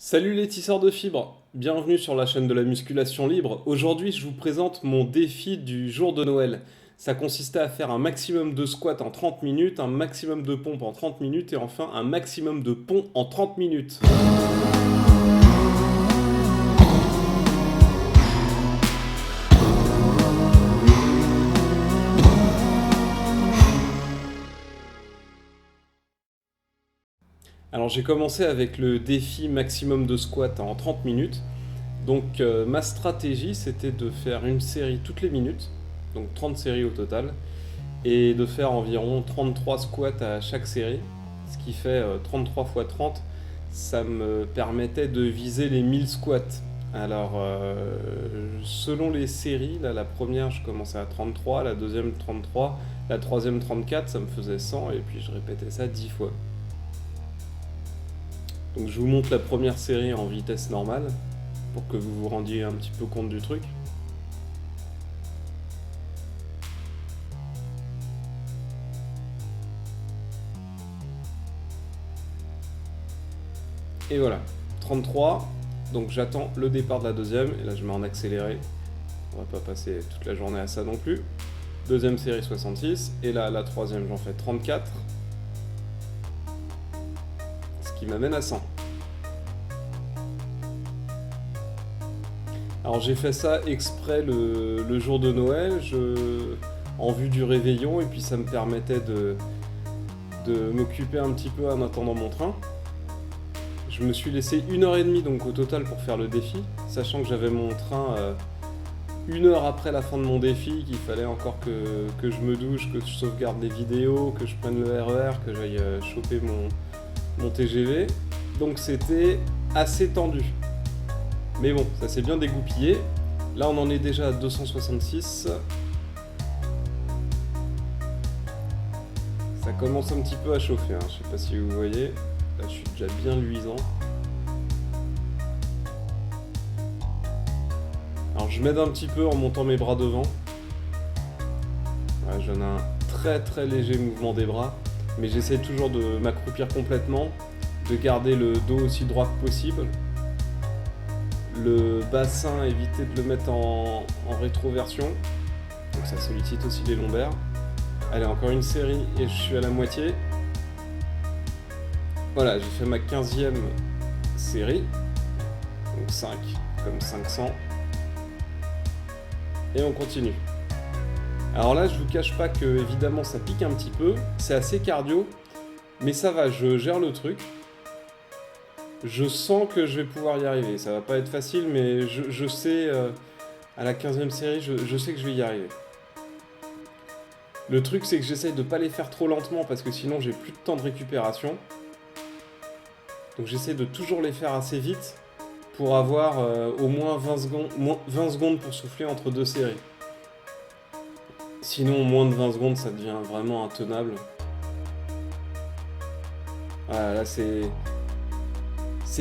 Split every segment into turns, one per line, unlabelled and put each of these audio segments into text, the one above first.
Salut les tisseurs de fibres, bienvenue sur la chaîne de la musculation libre. Aujourd'hui, je vous présente mon défi du jour de Noël. Ça consistait à faire un maximum de squats en 30 minutes, un maximum de pompes en 30 minutes et enfin un maximum de ponts en 30 minutes. Alors j'ai commencé avec le défi maximum de squats en 30 minutes. Donc ma stratégie c'était de faire une série toutes les minutes, donc 30 séries au total, et de faire environ 33 squats à chaque série, ce qui fait 33 x 30, ça me permettait de viser les 1000 squats. Alors selon les séries, là, la première je commençais à 33, la deuxième 33, la troisième 34, ça me faisait 100 et puis je répétais ça 10 fois. Donc je vous montre la première série en vitesse normale pour que vous vous rendiez un petit peu compte du truc. Et voilà, 33, donc j'attends le départ de la deuxième, et là je mets en accéléré, on va pas passer toute la journée à ça non plus. Deuxième série 66, et là la troisième j'en fais 34, ce qui m'amène à 100. Alors j'ai fait ça exprès le jour de Noël, en vue du réveillon, et puis ça me permettait de m'occuper un petit peu en attendant mon train. Je me suis laissé 1h30 donc au total pour faire le défi, sachant que j'avais mon train 1 heure après la fin de mon défi, qu'il fallait encore que je me douche, que je sauvegarde des vidéos, que je prenne le RER, que j'aille choper mon TGV. Donc c'était assez tendu. Mais bon, ça s'est bien dégoupillé. Là on en est déjà à 266. Ça commence un petit peu à chauffer, hein. Je sais pas si vous voyez. Là je suis déjà bien luisant. Alors je m'aide un petit peu en montant mes bras devant. Ouais, j'en ai un très très léger mouvement des bras. Mais j'essaie toujours de m'accroupir complètement, de garder le dos aussi droit que possible. Le bassin, éviter de le mettre en rétroversion. Donc ça sollicite aussi les lombaires. Allez, encore une série et je suis à la moitié. Voilà, j'ai fait ma 15e série. Donc 5, comme 500. Et on continue. Alors là, je vous cache pas que évidemment ça pique un petit peu. C'est assez cardio. Mais ça va, je gère le truc. Je sens que je vais pouvoir y arriver. Ça va pas être facile, mais je sais, à la 15e série, je sais que je vais y arriver. Le truc, c'est que j'essaye de pas les faire trop lentement parce que sinon j'ai plus de temps de récupération. Donc j'essaie de toujours les faire assez vite pour avoir au moins 20 secondes pour souffler entre deux séries. Sinon, moins de 20 secondes, ça devient vraiment intenable. Voilà, là c'est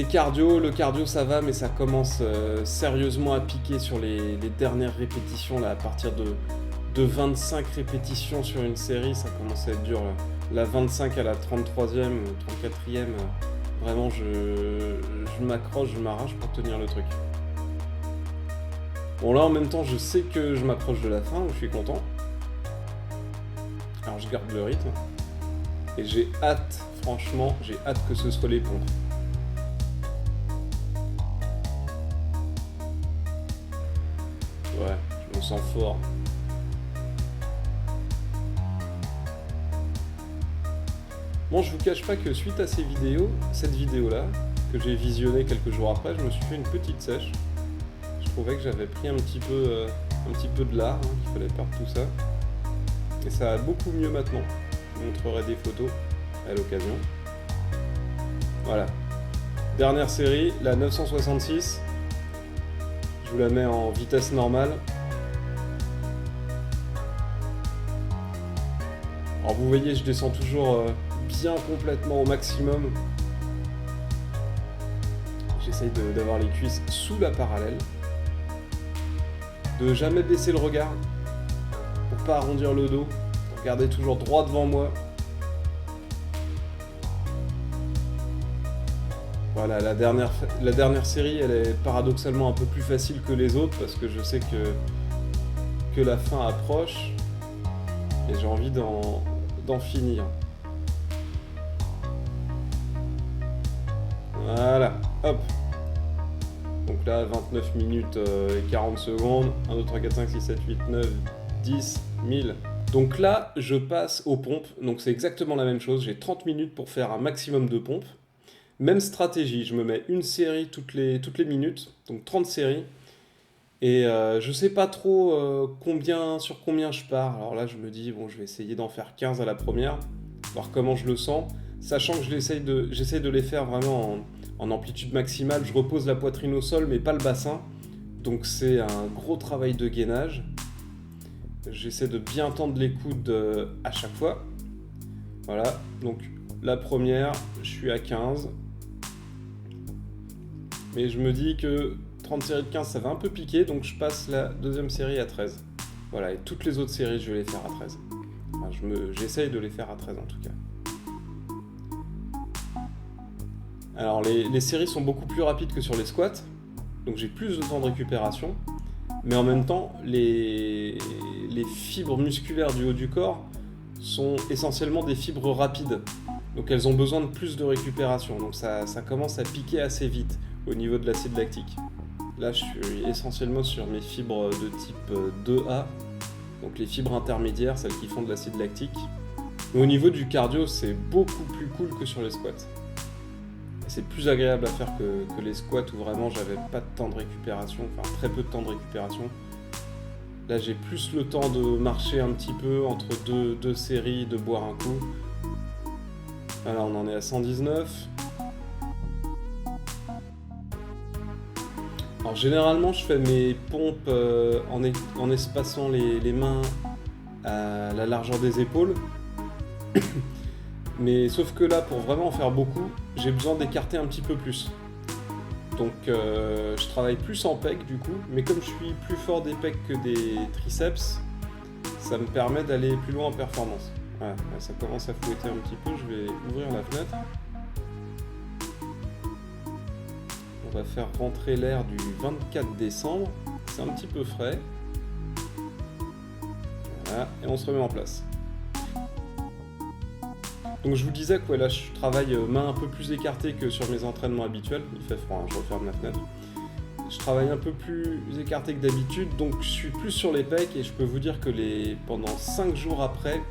cardio, le cardio ça va, mais ça commence sérieusement à piquer sur les dernières répétitions, là, à partir de 25 répétitions sur une série, ça commence à être dur. Là. La 25 à la 33e, 34e, vraiment je m'accroche, je m'arrache pour tenir le truc. Bon là en même temps je sais que je m'approche de la fin, donc je suis content. Alors je garde le rythme. Et j'ai hâte, franchement, j'ai hâte que ce soit les pompes. Ouais, je me sens fort. Bon, je vous cache pas que suite à cette vidéo-là, que j'ai visionnée quelques jours après, je me suis fait une petite sèche. Je trouvais que j'avais pris un petit peu de lard, hein, qu'il fallait perdre tout ça. Et ça va beaucoup mieux maintenant. Je vous montrerai des photos à l'occasion. Voilà. Dernière série, la 966. Je vous la mets en vitesse normale. Alors vous voyez, je descends toujours bien complètement au maximum. J'essaye d'avoir les cuisses sous la parallèle. De jamais baisser le regard pour pas arrondir le dos. Regardez toujours droit devant moi. Voilà, la dernière série, elle est paradoxalement un peu plus facile que les autres parce que je sais que la fin approche et j'ai envie d'en finir. Voilà, hop. Donc là, 29 minutes et 40 secondes. 1, 2, 3, 4, 5, 6, 7, 8, 9, 10, 1000. Donc là, je passe aux pompes. Donc c'est exactement la même chose. J'ai 30 minutes pour faire un maximum de pompes. Même stratégie, je me mets une série toutes les minutes. Donc 30 séries. Et je sais pas trop sur combien je pars. Alors là, je me dis, bon, je vais essayer d'en faire 15 à la première. Voir comment je le sens. Sachant que j'essaie de les faire vraiment en amplitude maximale. Je repose la poitrine au sol, mais pas le bassin. Donc c'est un gros travail de gainage. J'essaie de bien tendre les coudes à chaque fois. Voilà, donc la première, je suis à 15. Mais je me dis que 30 séries de 15, ça va un peu piquer, donc je passe la deuxième série à 13. Voilà, et toutes les autres séries, je vais les faire à 13. Enfin, j'essaye de les faire à 13 en tout cas. Alors les séries sont beaucoup plus rapides que sur les squats, donc j'ai plus de temps de récupération, mais en même temps les fibres musculaires du haut du corps sont essentiellement des fibres rapides, donc elles ont besoin de plus de récupération, donc ça commence à piquer assez vite au niveau de l'acide lactique. Là je suis essentiellement sur mes fibres de type 2A, donc les fibres intermédiaires, celles qui font de l'acide lactique. Mais au niveau du cardio, c'est beaucoup plus cool que sur les squats. C'est plus agréable à faire que les squats où vraiment j'avais pas de temps de récupération, enfin très peu de temps de récupération. Là j'ai plus le temps de marcher un petit peu entre deux séries, de boire un coup. Là on en est à 119. Alors généralement je fais mes pompes en espaçant les mains à la largeur des épaules. Mais sauf que là, pour vraiment en faire beaucoup, j'ai besoin d'écarter un petit peu plus. Donc je travaille plus en pec du coup, mais comme je suis plus fort des pecs que des triceps, ça me permet d'aller plus loin en performance. Voilà, là, ça commence à fouetter un petit peu, je vais ouvrir la fenêtre. On va faire rentrer l'air du 24 décembre, c'est un petit peu frais. Voilà, et on se remet en place. Donc je vous disais que là je travaille main un peu plus écartée que sur mes entraînements habituels. Il fait froid, hein, je referme la fenêtre. Je travaille un peu plus écarté que d'habitude, donc je suis plus sur les pecs et je peux vous dire que pendant 5 jours après,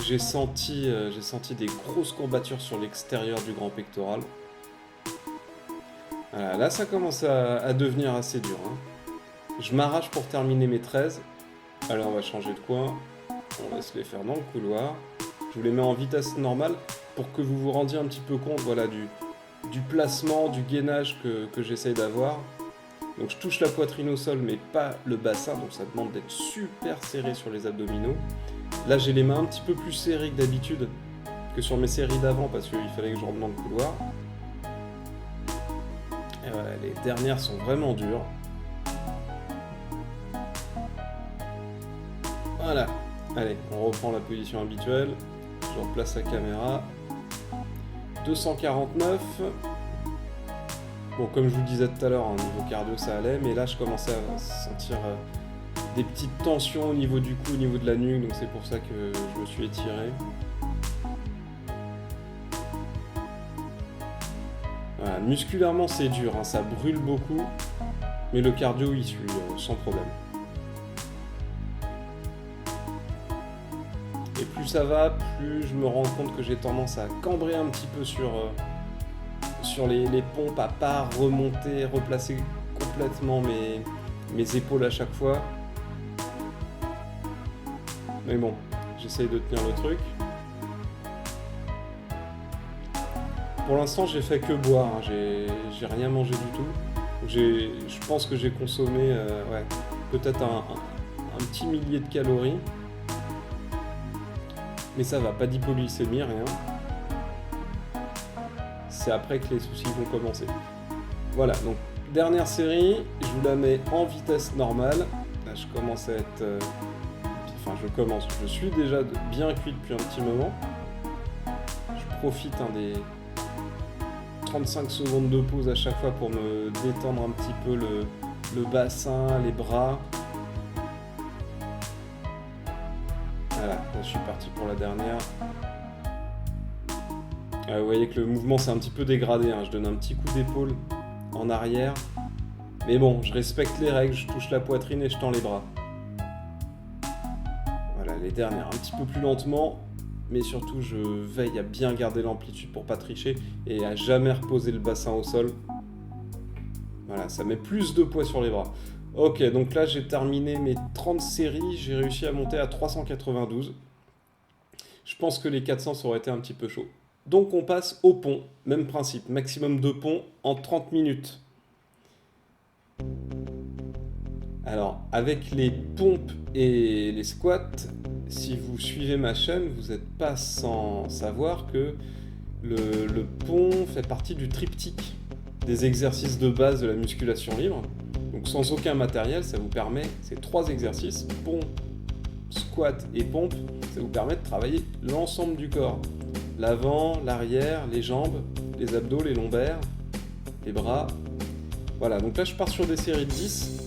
j'ai senti des grosses courbatures sur l'extérieur du grand pectoral. Voilà, là ça commence à devenir assez dur. Hein. Je m'arrache pour terminer mes 13. Allez, on va changer de coin. On va se les faire dans le couloir. Je vous les mets en vitesse normale pour que vous vous rendiez un petit peu compte voilà, du placement, du gainage que j'essaye d'avoir. Donc je touche la poitrine au sol mais pas le bassin, donc ça demande d'être super serré sur les abdominaux. Là j'ai les mains un petit peu plus serrées que d'habitude que sur mes séries d'avant parce qu'il fallait que je rentre dans le couloir. Et voilà, les dernières sont vraiment dures. Voilà, allez, on reprend la position habituelle. Je replace la caméra. 249. Bon, comme je vous le disais tout à l'heure, au niveau cardio ça allait, mais là je commençais à sentir des petites tensions au niveau du cou, au niveau de la nuque, donc c'est pour ça que je me suis étiré. Voilà, musculairement c'est dur, hein, ça brûle beaucoup, mais le cardio il suit sans problème. Et plus ça va, plus je me rends compte que j'ai tendance à cambrer un petit peu sur les pompes, à pas remonter, replacer complètement mes épaules à chaque fois. Mais bon, j'essaye de tenir le truc. Pour l'instant, j'ai fait que boire, hein. J'ai rien mangé du tout. Je pense que j'ai consommé peut-être un petit millier de calories. Mais ça va, pas d'hypoglycémie, rien. C'est après que les soucis vont commencer. Voilà, donc dernière série, je vous la mets en vitesse normale. Là, je commence à être... je suis déjà bien cuit depuis un petit moment. Je profite des 35 secondes de pause à chaque fois pour me détendre un petit peu le bassin, les bras. Voilà, là je suis parti pour la dernière. Vous voyez que le mouvement s'est un petit peu dégradé, hein. Je donne un petit coup d'épaule en arrière. Mais bon, je respecte les règles, je touche la poitrine et je tends les bras. Voilà, les dernières un petit peu plus lentement. Mais surtout, je veille à bien garder l'amplitude pour pas tricher et à jamais reposer le bassin au sol. Voilà, ça met plus de poids sur les bras. Ok, donc là j'ai terminé mes 30 séries, j'ai réussi à monter à 392. Je pense que les 400 ça aurait été un petit peu chaud. Donc on passe au pont, même principe, maximum de pont en 30 minutes. Alors, avec les pompes et les squats, si vous suivez ma chaîne, vous n'êtes pas sans savoir que le pont fait partie du triptyque des exercices de base de la musculation libre. Donc sans aucun matériel, ça vous permet, ces 3 exercices, pont, squat et pompe, ça vous permet de travailler l'ensemble du corps. L'avant, l'arrière, les jambes, les abdos, les lombaires, les bras. Voilà, donc là je pars sur des séries de 10.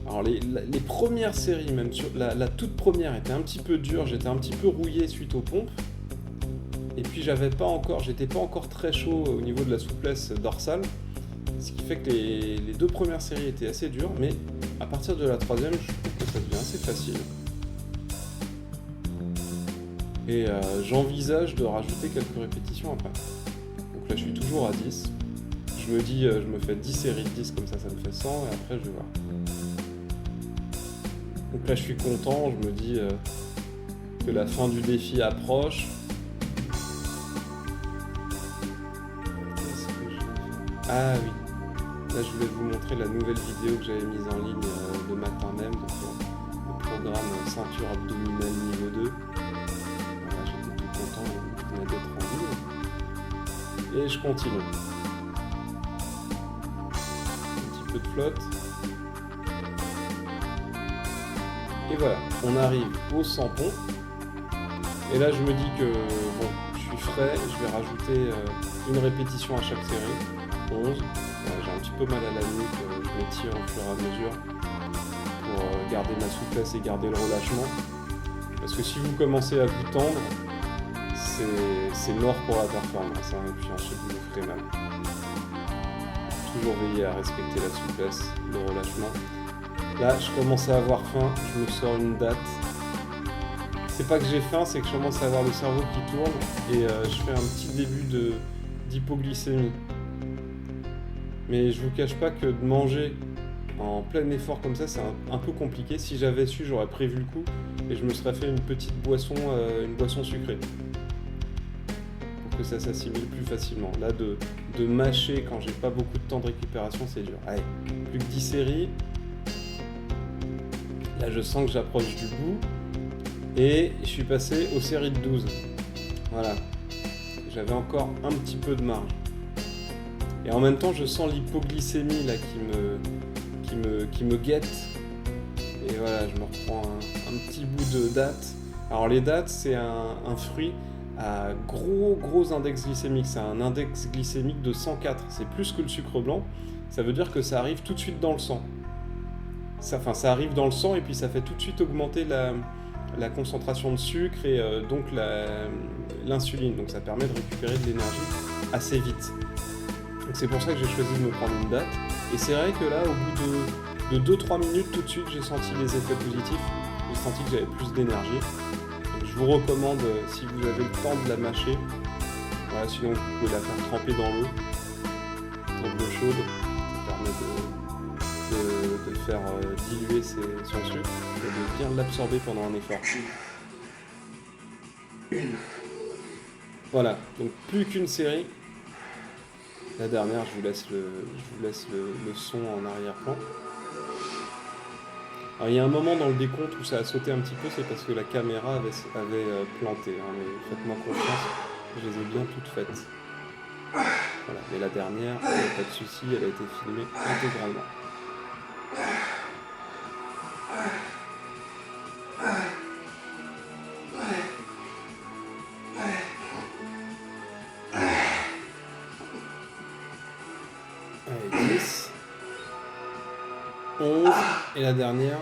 Alors les premières séries, même sur la toute première, était un petit peu dure, j'étais un petit peu rouillé suite aux pompes. Et puis j'étais pas encore très chaud au niveau de la souplesse dorsale. Ce qui fait que les 2 premières séries étaient assez dures, mais à partir de la 3e, je trouve que ça devient assez facile. Et j'envisage de rajouter quelques répétitions après. Donc là je suis toujours à 10. Je me dis, je me fais 10 séries de 10, comme ça me fait 100, et après je vais voir. Donc là je suis content, je me dis que la fin du défi approche. Ah oui, là je voulais vous montrer la nouvelle vidéo que j'avais mise en ligne le matin même, donc le programme ceinture abdominale niveau 2. Voilà, j'étais tout content d'être en ligne. Et je continue. Un petit peu de flotte. Et voilà, on arrive au 100 ponts. Et là, je me dis que bon, je suis frais, je vais rajouter une répétition à chaque série, 11. J'ai un petit peu mal à la nuque, je m'étire au fur et à mesure pour garder ma souplesse et garder le relâchement. Parce que si vous commencez à vous tendre, c'est mort pour la performance, hein, et puis ensuite vous vous ferez mal. Toujours veiller à respecter la souplesse, le relâchement. Là, je commence à avoir faim, je me sors une date. C'est pas que j'ai faim, c'est que je commence à avoir le cerveau qui tourne et je fais un petit début d'hypoglycémie. Mais je vous cache pas que de manger en plein effort comme ça, c'est un peu compliqué. Si j'avais su, j'aurais prévu le coup et je me serais fait une petite boisson, une boisson sucrée. Pour que ça s'assimile plus facilement. Là, de mâcher quand j'ai pas beaucoup de temps de récupération, c'est dur. Allez, plus que 10 séries. Là, je sens que j'approche du bout. Et je suis passé aux séries de 12. Voilà. J'avais encore un petit peu de marge. Et en même temps, je sens l'hypoglycémie là qui me guette. Et voilà, je me reprends un petit bout de date. Alors les dates, c'est un fruit à gros index glycémique. C'est un index glycémique de 104. C'est plus que le sucre blanc. Ça veut dire que ça arrive tout de suite dans le sang. Ça arrive dans le sang et puis ça fait tout de suite augmenter la concentration de sucre et donc l'insuline. Donc ça permet de récupérer de l'énergie assez vite. Donc c'est pour ça que j'ai choisi de me prendre une date. Et c'est vrai que là, au bout de 2-3 minutes, tout de suite, j'ai senti les effets positifs. J'ai senti que j'avais plus d'énergie. Donc je vous recommande, si vous avez le temps de la mâcher, voilà, sinon vous pouvez la faire tremper dans l'eau. Dans l'eau chaude, ça permet de faire diluer son sucre et de bien l'absorber pendant un effort. Voilà, donc plus qu'une série. La dernière, je vous laisse le son en arrière-plan. Alors il y a un moment dans le décompte où ça a sauté un petit peu, c'est parce que la caméra avait planté. Hein, mais faites-moi confiance, je les ai bien toutes faites. Voilà, mais la dernière, pas de souci, elle a été filmée intégralement. 11 et la dernière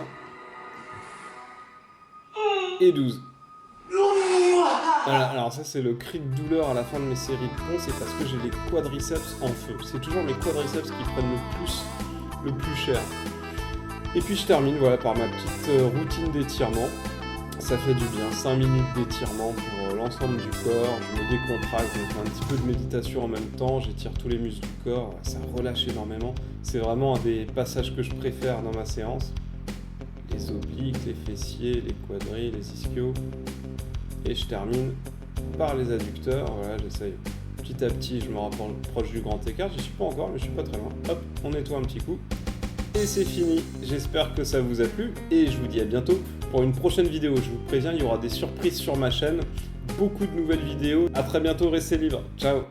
et 12. Voilà, alors ça c'est le cri de douleur à la fin de mes séries de ponts, c'est parce que j'ai les quadriceps en feu. C'est toujours mes quadriceps qui prennent le plus cher. Et puis je termine voilà, par ma petite routine d'étirement. Ça fait du bien, 5 minutes d'étirement pour l'ensemble du corps. Je me décontracte, donc un petit peu de méditation en même temps. J'étire tous les muscles du corps, ça relâche énormément. C'est vraiment un des passages que je préfère dans ma séance. Les obliques, les fessiers, les quadris, les ischios. Et je termine par les adducteurs. Voilà, j'essaye petit à petit, je me rapproche du grand écart. J'y suis pas encore, mais je suis pas très loin. Hop, on nettoie un petit coup. Et c'est fini. J'espère que ça vous a plu. Et je vous dis à bientôt pour une prochaine vidéo. Je vous préviens, il y aura des surprises sur ma chaîne. Beaucoup de nouvelles vidéos. À très bientôt, restez libres. Ciao.